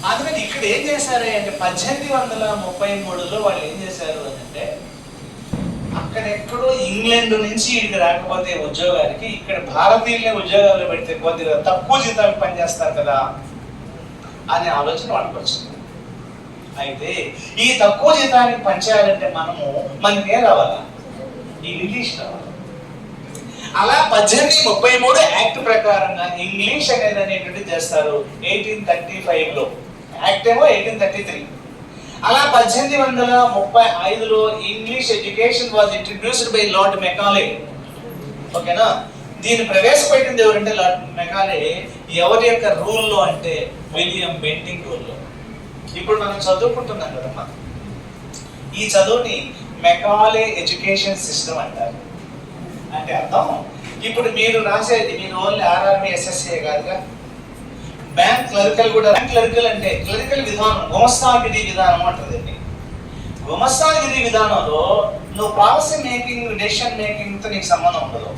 అందుకని ఇక్కడ ఏం చేశారు అంటే 1833లో వాళ్ళు ఏం చేశారు అని అంటే, అక్కడెక్కడో ఇంగ్లాండ్ నుంచి ఇక్కడికి రాకపోతే ఉద్యోగానికి ఇక్కడ భారతీయులనే ఉద్యోగాలు పెడితే కొద్దిగా తక్కువ జీతాలకు పనిచేస్తారు కదా అనే ఆలోచన వాళ్ళకి వచ్చింది. అయితే ఈ తక్కువ జీతానికి పనిచేయాలంటే మనకి ఏం రావాలా? ఇంగ్లీష్ రావాలి. అలా 1833 యాక్ట్ ప్రకారంగా ఇంగ్లీష్ అనేటువంటిది చేస్తారు 1835లో. యాక్ట్ ఏమో 1833. అలా 1835లో English education was introduced by Lord Macaulay. ఓకేనా? దీన్ని ప్రవేశపెట్టింది ఎవరంటే లార్డ్ మెకాలే. ఎవరి యొక్క రూల్లో అంటే విలియం బెంటింగ్ రూల్లో. ఇప్పుడు మనం చదువుకుంటున్నాం కదమ్మా, ఈ చదువుని మెకాలే ఎడ్యుకేషన్ సిస్టమ్ అంటారు. అంటే అర్థం, ఇప్పుడు మీరు రాసేది మీరు ఓన్లీ ఆర్ఆర్బి ఎస్ఎస్ఏ కాదుగా, బ్యాంక్ క్లరికల్ కూడా. బ్యాంక్ క్లరికల్ అంటే క్లరికల్ విధానం, గుమస్తాగిరి విధానం అంటుంది. గుమస్తాగిరి విధానంలో నువ్వు పాలసీ మేకింగ్, డెసిషన్ మేకింగ్ తో నీకు సంబంధం ఉండదు.